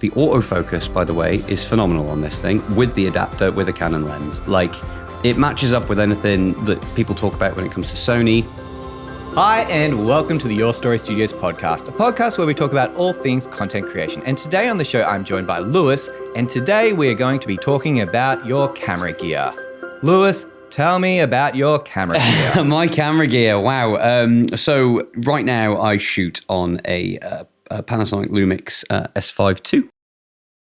The autofocus, by the way, is phenomenal on this thing with the adapter, with a Canon lens. Like, it matches up with anything that people talk about when it comes to Sony. Hi, and welcome to the Your Story Studios podcast, a podcast where we talk about all things content creation. And today on the show, I'm joined by Lewis, and today we are going to be talking about your camera gear. Lewis, tell me about your camera gear. My camera gear, wow. So right now I shoot on a Panasonic Lumix S5II.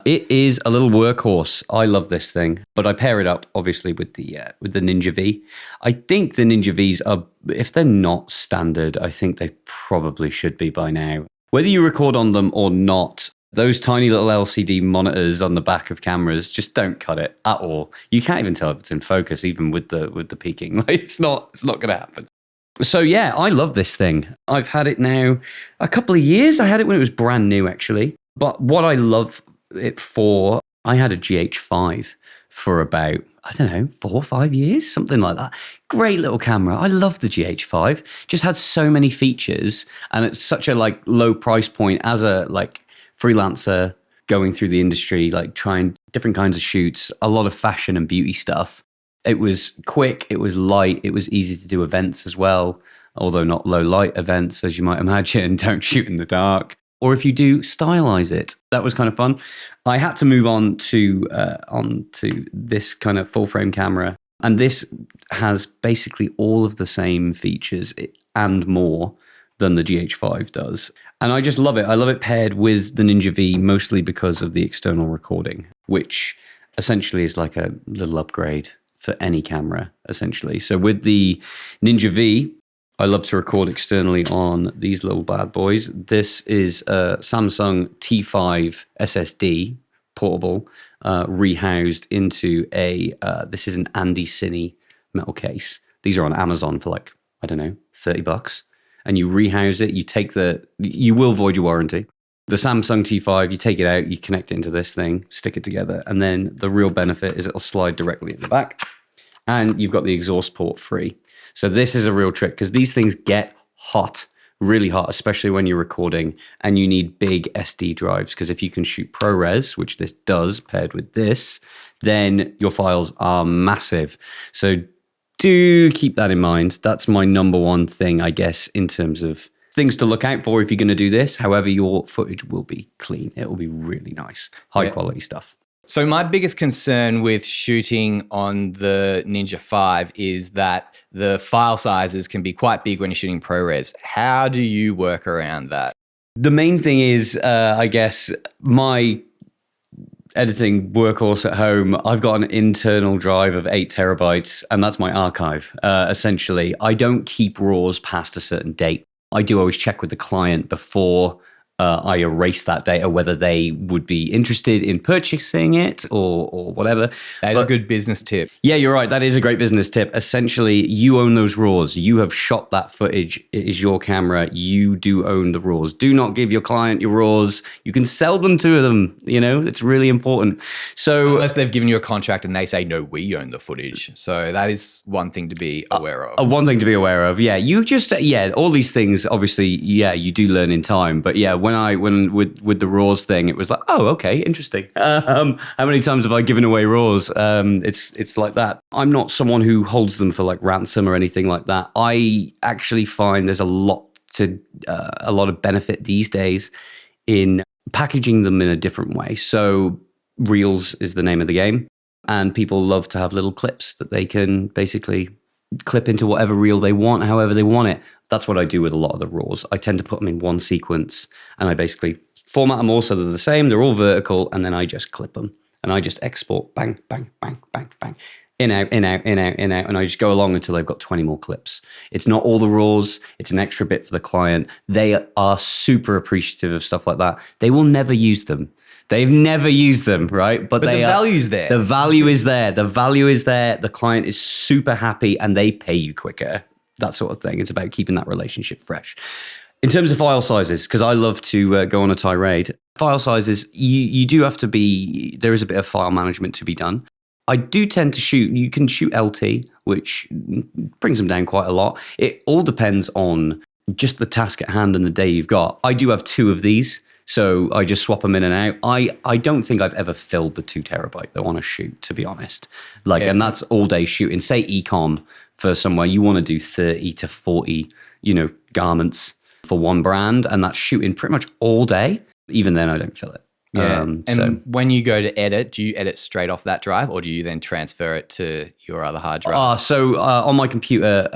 It is a little workhorse. I love this thing, but I pair it up obviously with the Ninja V. I think the Ninja Vs are, if they're not standard, I think they probably should be by now. Whether you record on them or not, those tiny little LCD monitors on the back of cameras just don't cut it at all. You can't even tell if it's in focus, even with the peaking. Like, it's not going to happen. So yeah, I love this thing. I've had it now a couple of years. I had it when it was brand new, actually. But what I love it for, I had a GH5 for about, 4 or 5 years, something like that. Great little camera. I love the GH5. Just had so many features, and it's such a low price point as a freelancer going through the industry, trying different kinds of shoots, a lot of fashion and beauty stuff. It was quick, it was light, it was easy to do events as well, although not low light events, as you might imagine. Don't shoot in the dark. Or if you do, stylize it. That was kind of fun. I had to move on to this kind of full frame camera. And this has basically all of the same features and more than the GH5 does. And I just love it. I love it paired with the Ninja V, mostly because of the external recording, which essentially is like a little upgrade for any camera, essentially. So with the Ninja V, I love to record externally on these little bad boys. This is a Samsung T5 SSD portable, rehoused into this is an Andy Cine metal case. These are on Amazon for $30. And you rehouse it, you will void your warranty. The Samsung T5, you take it out, you connect it into this thing, stick it together, and then the real benefit is it'll slide directly in the back, and you've got the exhaust port free. So this is a real trick, because these things get hot, really hot, especially when you're recording, and you need big SD drives, because if you can shoot ProRes, which this does paired with this, then your files are massive. So do keep that in mind. That's my number one thing, I guess, in terms of things to look out for if you're going to do this. However, your footage will be clean. It will be really nice, high quality stuff. So my biggest concern with shooting on the Ninja 5 is that the file sizes can be quite big when you're shooting ProRes. How do you work around that? The main thing is, I guess, my editing workhorse at home, I've got an internal drive of 8 terabytes, and that's my archive, essentially. I don't keep RAWs past a certain date. I do always check with the client before I erase that data, whether they would be interested in purchasing it or whatever. That is a good business tip. Yeah, you're right. That is a great business tip. Essentially, you own those RAWs. You have shot that footage. It is your camera. You do own the RAWs. Do not give your client your RAWs. You can sell them to them. It's really important. So unless they've given you a contract and they say, no, we own the footage. So that is one thing to be aware of. One thing to be aware of. Yeah, all these things, obviously, you do learn in time. But yeah, when with the RAWs thing, it was like, oh, okay, interesting. How many times have I given away RAWs? It's like that. I'm not someone who holds them for ransom or anything like that. I actually find there's a lot of benefit these days in packaging them in a different way. So Reels is the name of the game, and people love to have little clips that they can basically clip into whatever reel they want, however they want it. That's what I do with a lot of the RAWs. I tend to put them in one sequence, and I basically format them all so they're the same, they're all vertical, and then I just clip them. And I just export, bang, bang, bang, bang, bang, in, out, in, out, in, out, in, out, and I just go along until I've got 20 more clips. It's not all the RAWs, it's an extra bit for the client. They are super appreciative of stuff like that. They will never use them. They've never used them, right? But the value's there. The value is there. The value is there. The client is super happy, and they pay you quicker. That sort of thing. It's about keeping that relationship fresh. In terms of file sizes, because I love to go on a tirade, file sizes, you do have to be, there is a bit of file management to be done. I do tend to you can shoot LT, which brings them down quite a lot. It all depends on just the task at hand and the day you've got. I do have 2 of these. So I just swap them in and out. I don't think I've ever filled the 2 terabyte though on a shoot, to be honest. Like, and that's all day shooting. Say ecom for somewhere, you want to do 30 to 40, garments for one brand, and that's shooting pretty much all day. Even then, I don't fill it. Yeah. When you go to edit, do you edit straight off that drive, or do you then transfer it to your other hard drive? So on my computer,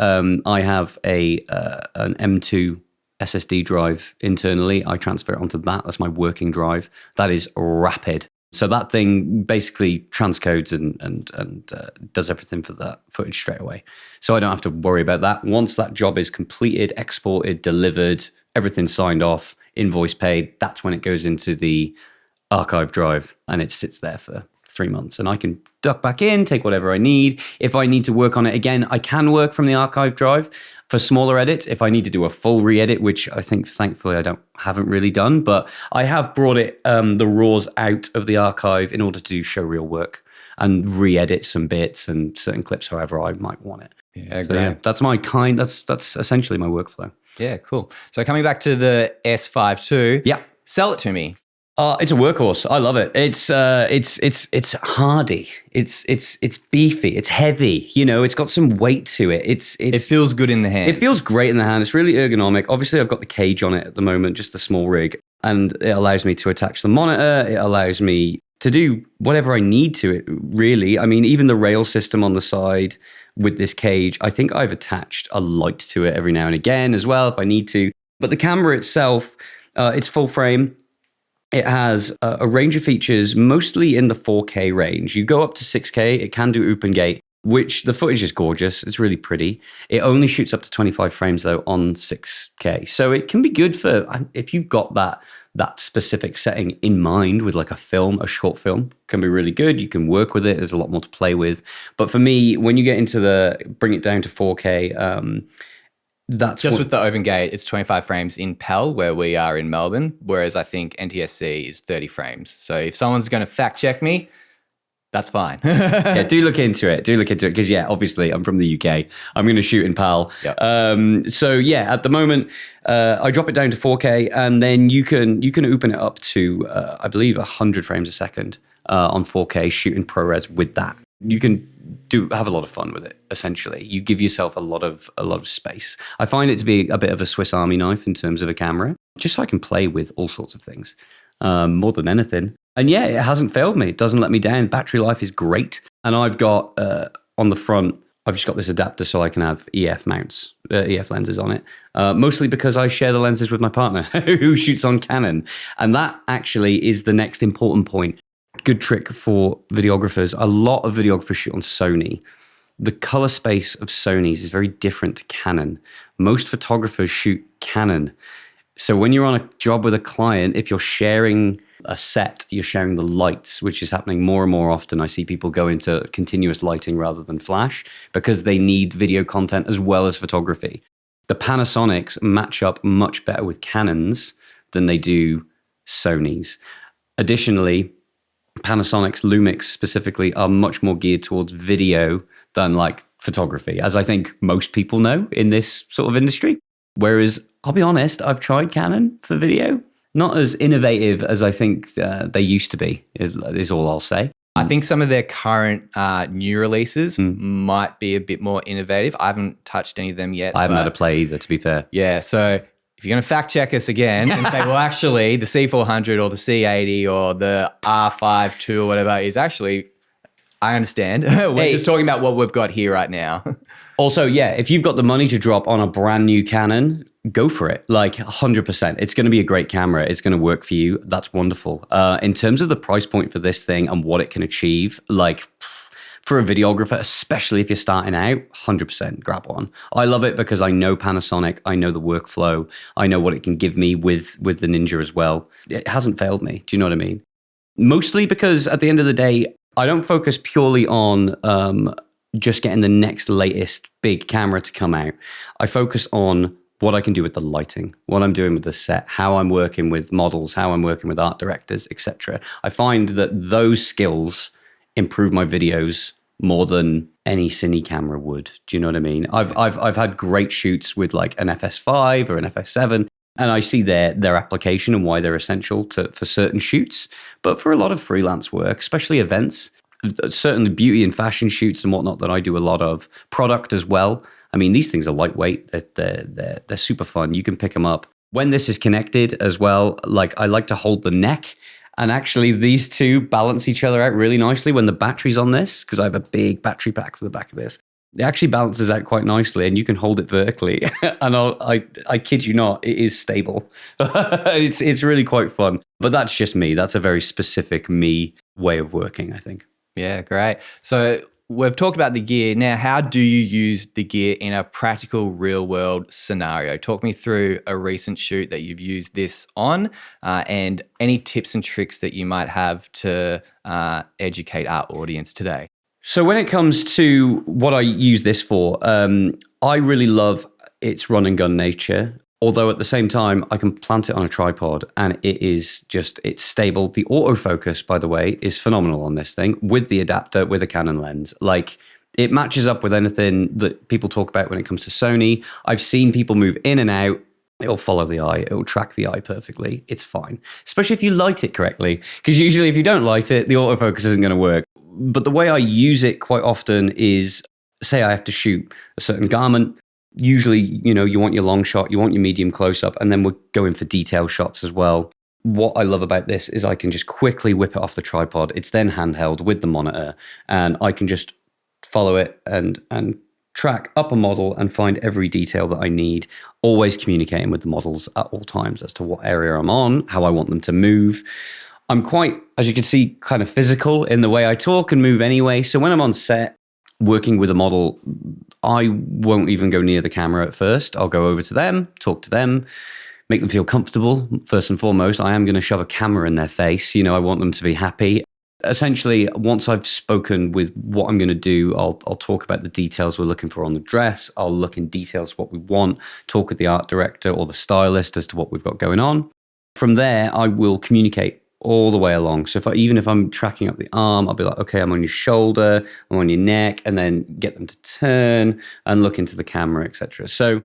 I have an M2 SSD drive internally. I transfer it onto that. That's my working drive. That is rapid. So that thing basically transcodes and does everything for that footage straight away. So I don't have to worry about that. Once that job is completed, exported, delivered, everything signed off, invoice paid, that's when it goes into the archive drive and it sits there for 3 months. And I can duck back in, take whatever I need. If I need to work on it again, I can work from the archive drive for smaller edits. If I need to do a full re-edit, which I think thankfully I haven't really done, but I have brought it the raws out of the archive in order to do show reel work and re-edit some bits and certain clips however I might want it. Yeah, so, great. Yeah, that's essentially my workful. Yeah, cool. So coming back to the S5II, sell it to me. It's a workhorse. I love it. It's hardy. It's beefy. It's heavy. It's got some weight to it. It feels good in the hand. It feels great in the hand. It's really ergonomic. Obviously, I've got the cage on it at the moment, just the small rig, and it allows me to attach the monitor. It allows me to do whatever I need to it, really. I mean, even the rail system on the side with this cage, I think I've attached a light to it every now and again as well if I need to. But the camera itself, it's full frame. It has a range of features, mostly in the 4K range. You go up to 6K, it can do open gate, which the footage is gorgeous. It's really pretty. It only shoots up to 25 frames though on 6K. So it can be good for, if you've got that specific setting in mind with like a short film, can be really good. You can work with it. There's a lot more to play with. But for me, when you get into bring it down to 4K, that's just with the open gate, it's 25 frames in PAL where we are in Melbourne, whereas I think NTSC is 30 frames. So if someone's going to fact check me, that's fine. Yeah, do look into it because obviously I'm from the UK. I'm going to shoot in PAL. Yep. So yeah, at the moment I drop it down to 4K and then you can open it up to I believe 100 frames a second on 4K shooting ProRes with that. You can have a lot of fun with it. Essentially, you give yourself a lot of space. I find it to be a bit of a Swiss Army knife in terms of a camera, just so I can play with all sorts of things more than anything. And yeah, it hasn't failed me. It doesn't let me down. Battery life is great, and I've got on the front, I've just got this adapter so I can have EF mounts, EF lenses on it. Mostly because I share the lenses with my partner who shoots on Canon, and that actually is the next important point. Good trick for videographers. A lot of videographers shoot on Sony. The color space of Sony's is very different to Canon. Most photographers shoot Canon. So when you're on a job with a client, if you're sharing a set, you're sharing the lights, which is happening more and more often. I see people go into continuous lighting rather than flash because they need video content as well as photography. The Panasonics match up much better with Canons than they do Sony's. Additionally, Panasonic's Lumix specifically are much more geared towards video than like photography, as I think most people know in this sort of industry. Whereas, I'll be honest, I've tried Canon for video. Not as innovative as I think they used to be, is all I'll say. I think some of their current new releases might be a bit more innovative. I haven't touched any of them yet. I haven't had a play either, to be fair. Yeah, so if you're going to fact check us again and say, well, actually, the C400 or the C80 or the R5II or whatever is actually, I understand. We're just talking about what we've got here right now. Also, yeah, if you've got the money to drop on a brand new Canon, go for it. Like 100%. It's going to be a great camera. It's going to work for you. That's wonderful. In terms of the price point for this thing and what it can achieve, like for a videographer, especially if you're starting out, 100% grab one. I love it because I know Panasonic. I know the workflow. I know what it can give me with the Ninja as well. It hasn't failed me. Do you know what I mean? Mostly because at the end of the day, I don't focus purely on just getting the next latest big camera to come out. I focus on what I can do with the lighting, what I'm doing with the set, how I'm working with models, how I'm working with art directors, etc. I find that those skills improve my videos more than any cine camera would. Do you know what I mean? I've had great shoots with like an FS5 or an FS7, And I see their application and why they're essential for certain shoots. But for a lot of freelance work, especially events, certainly beauty and fashion shoots and whatnot that I do a lot of, product as well. I mean, these things are lightweight. They're super fun. You can pick them up. When this is connected as well, like I like to hold the neck. And actually, these two balance each other out really nicely when the battery's on this, because I have a big battery pack for the back of this. It actually balances out quite nicely, and you can hold it vertically. And I kid you not, it is stable. It's really quite fun. But that's just me. That's a very specific me way of working, I think. Yeah, great. So we've talked about the gear. Now, how do you use the gear in a practical real world scenario? Talk me through a recent shoot that you've used this on and any tips and tricks that you might have to educate our audience today. So when it comes to what I use this for, I really love its run and gun nature. Although at the same time, I can plant it on a tripod and it's stable. The autofocus, by the way, is phenomenal on this thing with the adapter, with a Canon lens. Like it matches up with anything that people talk about when it comes to Sony. I've seen people move in and out. It'll follow the eye. It'll track the eye perfectly. It's fine, especially if you light it correctly. Because usually if you don't light it, the autofocus isn't going to work. But the way I use it quite often is, say I have to shoot a certain garment. Usually, you want your long shot, you want your medium close-up, and then we're going for detail shots as well. What I love about this is I can just quickly whip it off the tripod. It's then handheld with the monitor, and I can just follow it and track up a model and find every detail that I need, always communicating with the models at all times as to what area I'm on, how I want them to move. I'm quite, as you can see, kind of physical in the way I talk and move anyway. So when I'm on set, working with a model, I won't even go near the camera at first. I'll go over to them, talk to them, make them feel comfortable. First and foremost, I am going to shove a camera in their face. I want them to be happy. Essentially, once I've spoken with what I'm going to do, I'll talk about the details we're looking for on the dress. I'll look in details what we want, talk with the art director or the stylist as to what we've got going on. From there, I will communicate all the way along. So even if I'm tracking up the arm, I'll be like, okay, I'm on your shoulder, I'm on your neck, and then get them to turn and look into the camera, etc. So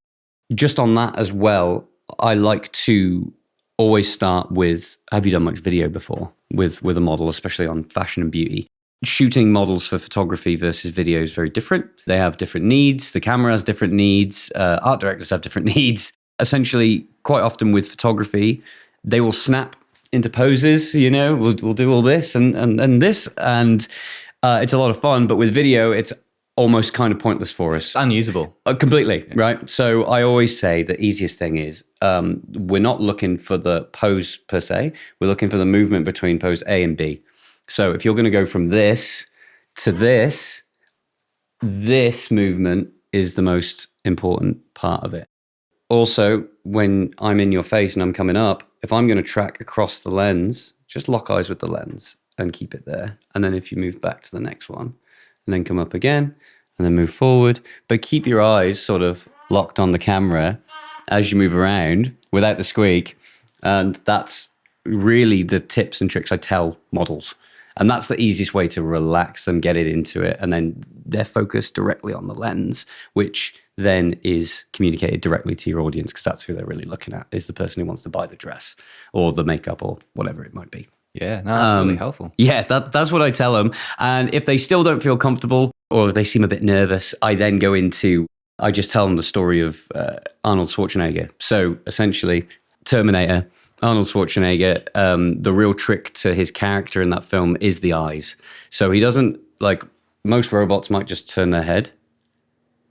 just on that as well, I like to always start with, have you done much video before with a model, especially on fashion and beauty? Shooting models for photography versus video is very different. They have different needs. The camera has different needs. Art directors have different needs. Essentially, quite often with photography, they will snap into poses, we'll do all this and this, and it's a lot of fun. But with video, it's almost kind of pointless for us. Unusable. Completely, right? So I always say the easiest thing is we're not looking for the pose per se. We're looking for the movement between pose A and B. So if you're going to go from this to this movement is the most important part of it. Also, when I'm in your face and I'm coming up, if I'm going to track across the lens, just lock eyes with the lens and keep it there. And then if you move back to the next one and then come up again and then move forward, but keep your eyes sort of locked on the camera as you move around without the squeak. And that's really the tips and tricks I tell models. And that's the easiest way to relax them, get it into it. And then they're focused directly on the lens, which then is communicated directly to your audience, because that's who they're really looking at, is the person who wants to buy the dress or the makeup or whatever it might be. Yeah, no, that's really helpful. Yeah, that's what I tell them. And if they still don't feel comfortable or if they seem a bit nervous, I just tell them the story of Arnold Schwarzenegger. So essentially, Terminator, Arnold Schwarzenegger, the real trick to his character in that film is the eyes. So he doesn't, like most robots might just turn their head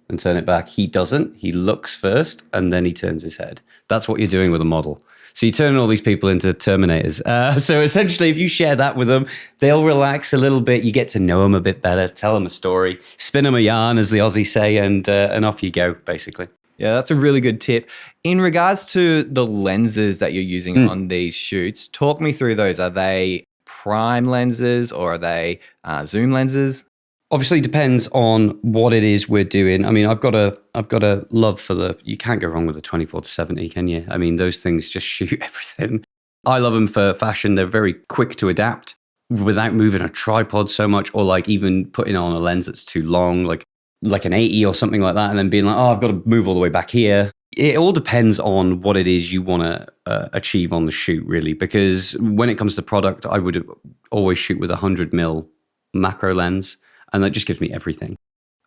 and turn it back. He doesn't. He looks first and then he turns his head. That's what you're doing with a model. So you turn all these people into Terminators. So essentially, if you share that with them, they'll relax a little bit. You get to know them a bit better, tell them a story, spin them a yarn, as the Aussies say, and off you go, basically. Yeah, that's a really good tip. In regards to the lenses that you're using on these shoots, talk me through those. Are they prime lenses or are they zoom lenses? Obviously, depends on what it is we're doing. I mean, I've got a love for you can't go wrong with the 24-70, can you? I mean, those things just shoot everything. I love them for fashion. They're very quick to adapt without moving a tripod so much, or like even putting on a lens that's too long, like an 80 or something like that, and then being like, oh, I've got to move all the way back here. It all depends on what it is you want to achieve on the shoot, really, because when it comes to product, I would always shoot with a 100mm macro lens, and that just gives me everything.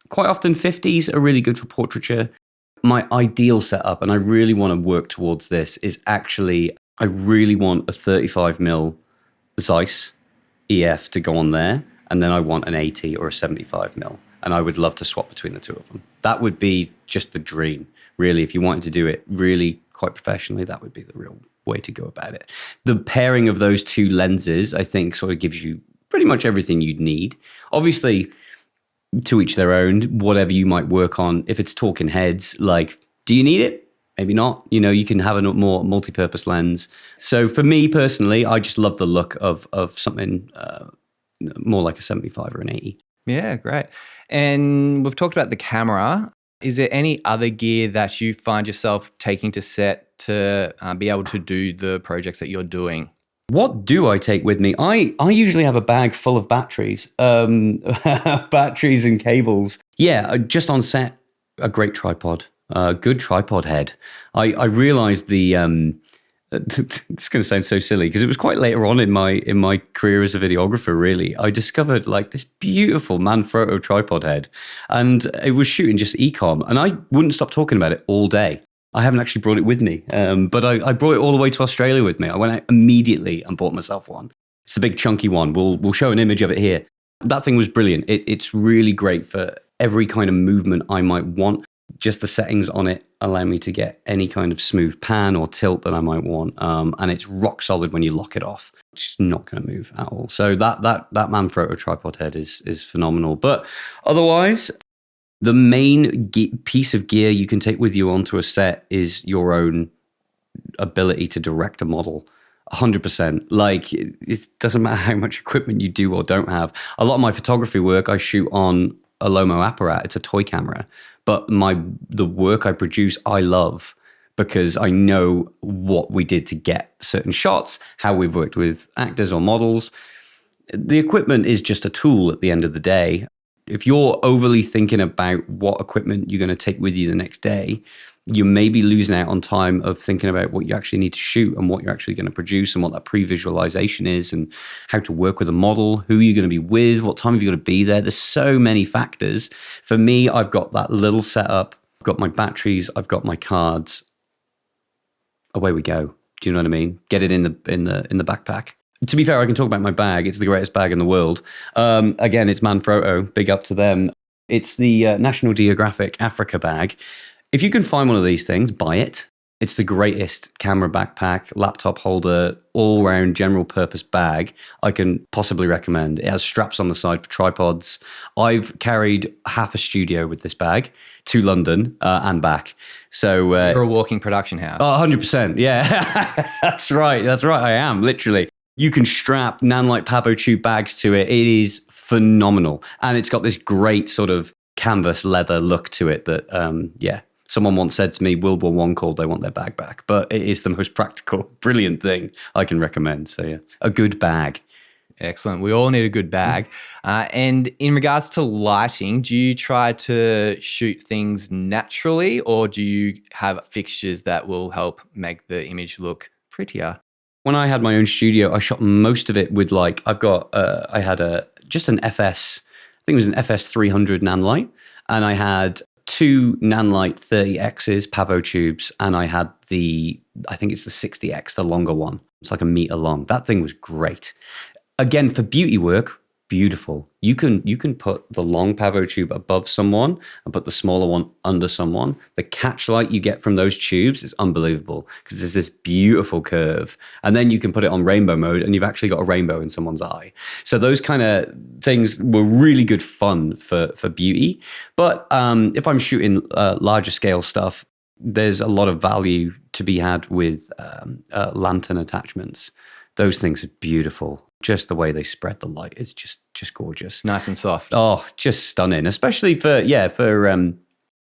Quite often 50s are really good for portraiture. My ideal setup, and I really want to work towards this, is actually I really want a 35mm Zeiss EF to go on there, and then I want an 80 or a 75mm, and I would love to swap between the two of them. That would be just the dream, really. If you wanted to do it really quite professionally, that would be the real way to go about it. The pairing of those two lenses, I think, sort of gives you pretty much everything you'd need. Obviously, to each their own, whatever you might work on. If it's talking heads, like, do you need it? Maybe not. You know, you can have a more multi-purpose lens. So for me personally, I just love the look of something more like a 75 or an 80. Yeah, great. And we've talked about the camera. Is there any other gear that you find yourself taking to set to be able to do the projects that you're doing? What do I take with me? I usually have a bag full of batteries, batteries and cables. Yeah, just on set, a great tripod, good tripod head. I realized it's going to sound so silly because it was quite later on in my career as a videographer, really. I discovered like this beautiful Manfrotto tripod head, and it was shooting just ecom, and I wouldn't stop talking about it all day. I haven't actually brought it with me, but I brought it all the way to Australia with me. I went out immediately and bought myself one. It's the big chunky one. We'll show an image of it here. That thing was brilliant. It's really great for every kind of movement I might want. Just the settings on it allow me to get any kind of smooth pan or tilt that I might want. And it's rock solid when you lock it off. It's not going to move at all. So that Manfrotto tripod head is phenomenal. But otherwise, the main piece of gear you can take with you onto a set is your own ability to direct a model. 100%. Like, it doesn't matter how much equipment you do or don't have. A lot of my photography work, I shoot on a Lomo apparat. It's a toy camera. But the work I produce, I love because I know what we did to get certain shots, how we've worked with actors or models. The equipment is just a tool at the end of the day. If you're overly thinking about what equipment you're going to take with you the next day, you may be losing out on time of thinking about what you actually need to shoot and what you're actually going to produce and what that pre-visualization is and how to work with a model, who you're going to be with, what time have you got to be there. There's so many factors. For me, I've got that little setup. I've got my batteries. I've got my cards. Away we go. Do you know what I mean? Get it in the backpack. To be fair, I can talk about my bag. It's the greatest bag in the world. Again, it's Manfrotto. Big up to them. It's the National Geographic Africa bag. If you can find one of these things, buy it. It's the greatest camera backpack, laptop holder, all-round general purpose bag I can possibly recommend. It has straps on the side for tripods. I've carried half a studio with this bag to London and back. So you're a walking production house. Oh, 100%. Yeah, that's right. I am, literally. You can strap Nanlite Pavo tube bags to it. It is phenomenal. And it's got this great sort of canvas leather look to it that, someone once said to me, World War I called, they want their bag back. But it is the most practical, brilliant thing I can recommend. So yeah, a good bag. Excellent. We all need a good bag. And in regards to lighting, do you try to shoot things naturally or do you have fixtures that will help make the image look prettier? When I had my own studio, I shot most of it with I had just an FS, I think it was an FS300 Nanlite, and I had two Nanlite 30Xs Pavo tubes, and I had I think it's the 60X, the longer one. It's like a meter long. That thing was great. Again, for beauty work, beautiful. You can put the long Pavo tube above someone and put the smaller one under someone. The catch light you get from those tubes is unbelievable because there's this beautiful curve. And then you can put it on rainbow mode and you've actually got a rainbow in someone's eye. So those kind of things were really good fun for beauty. But if I'm shooting larger scale stuff, there's a lot of value to be had with lantern attachments. Those things are beautiful. Just the way they spread the light is just gorgeous. Nice and soft. Oh, just stunning. Especially for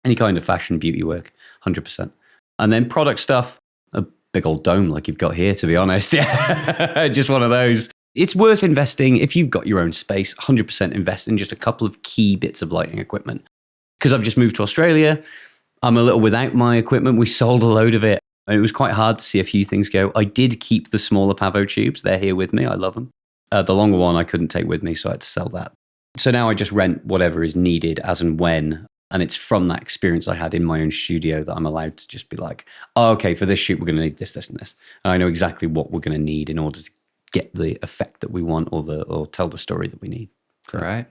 any kind of fashion beauty work, 100%. And then product stuff, a big old dome like you've got here, to be honest. Yeah, just one of those. It's worth investing if you've got your own space, 100% invest in just a couple of key bits of lighting equipment. Because I've just moved to Australia. I'm a little without my equipment. We sold a load of it. And it was quite hard to see a few things go. I did keep the smaller Pavo tubes. They're here with me. I love them. The longer one I couldn't take with me, so I had to sell that. So now I just rent whatever is needed as and when. And it's from that experience I had in my own studio that I'm allowed to just be like, oh, okay, for this shoot, we're going to need this, this, and this. And I know exactly what we're going to need in order to get the effect that we want or tell the story that we need. So. Right.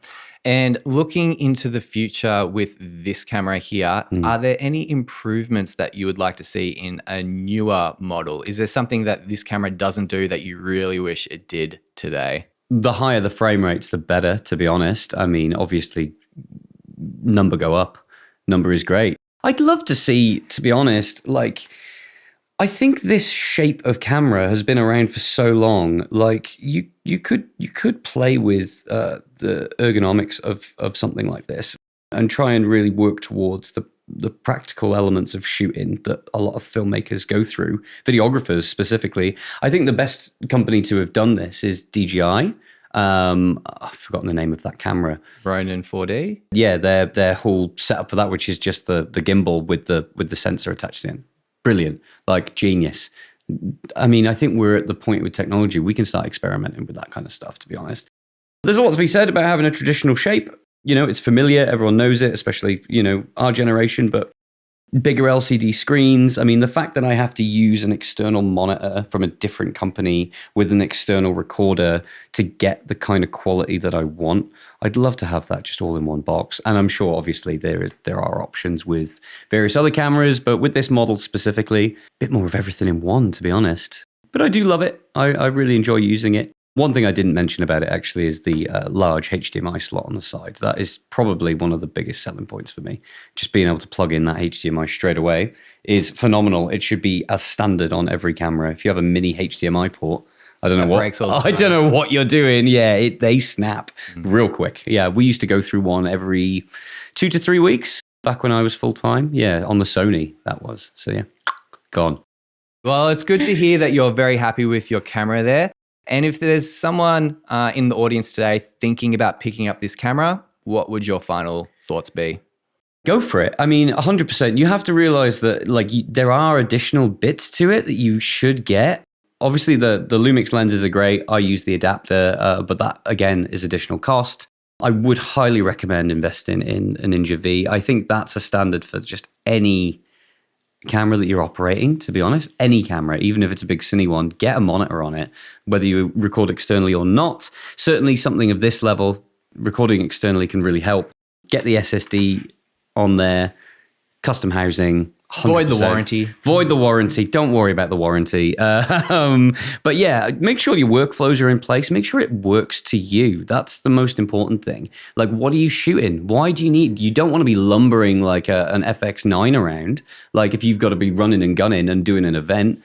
And looking into the future with this camera here, are there any improvements that you would like to see in a newer model? Is there something that this camera doesn't do that you really wish it did today? The higher the frame rates, the better, to be honest. I mean, obviously, number go up. Number is great. I'd love to see, to be honest, like, I think this shape of camera has been around for so long. Like, you could play with the ergonomics of something like this and try and really work towards the practical elements of shooting that a lot of filmmakers go through, videographers specifically. I think the best company to have done this is DJI. I've forgotten the name of that camera. Ronin 4D? Yeah, their whole setup for that, which is just the gimbal with the sensor attached in. Brilliant, like genius. I mean, I think we're at the point with technology, we can start experimenting with that kind of stuff, to be honest. There's a lot to be said about having a traditional shape. You know, it's familiar, everyone knows it, especially, you know, our generation, but bigger LCD screens. I mean, the fact that I have to use an external monitor from a different company with an external recorder to get the kind of quality that I want, I'd love to have that just all in one box. And I'm sure, obviously, there are options with various other cameras, but with this model specifically, a bit more of everything in one, to be honest. But I do love it. I really enjoy using it. One thing I didn't mention about it actually is the large HDMI slot on the side. That is probably one of the biggest selling points for me. Just being able to plug in that HDMI straight away is phenomenal. It should be as standard on every camera. If you have a mini HDMI port, I don't know what you're doing. Yeah, they snap real quick. Yeah, we used to go through one every 2 to 3 weeks back when I was full time. Yeah, on the Sony that was. So yeah, gone. Well, it's good to hear that you're very happy with your camera there. And if there's someone in the audience today thinking about picking up this camera, what would your final thoughts be? Go for it. I mean, 100%. You have to realize that there are additional bits to it that you should get. Obviously, the Lumix lenses are great. I use the adapter, but that, again, is additional cost. I would highly recommend investing in a Ninja V. I think that's a standard for just any camera that you're operating, to be honest. Any camera, even if it's a big cine one, get a monitor on it, whether you record externally or not. Certainly something of this level, recording externally can really help. Get the SSD on there, custom housing. 100%. Void the warranty. Don't worry about the warranty. But yeah, make sure your workflows are in place. Make sure it works to you. That's the most important thing. Like, what are you shooting? Why do you don't want to be lumbering like an FX9 around. Like, if you've got to be running and gunning and doing an event,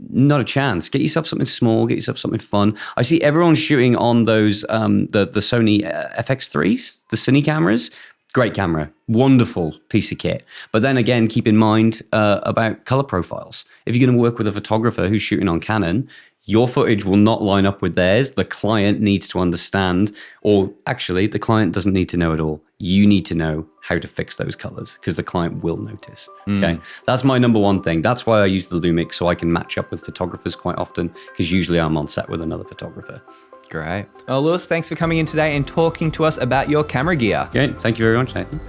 not a chance. Get yourself something small. Get yourself something fun. I see everyone shooting on those the Sony FX3s, the cine cameras. Great camera, wonderful piece of kit. But then again, keep in mind about color profiles. If you're going to work with a photographer who's shooting on Canon, your footage will not line up with theirs. The client needs to understand, or actually, the client doesn't need to know at all. You need to know how to fix those colors because the client will notice. Okay, that's my number one thing. That's why I use the Lumix, so I can match up with photographers quite often because usually I'm on set with another photographer. Great. Well, Lewis, thanks for coming in today and talking to us about your camera gear. Okay, thank you very much, Nathan.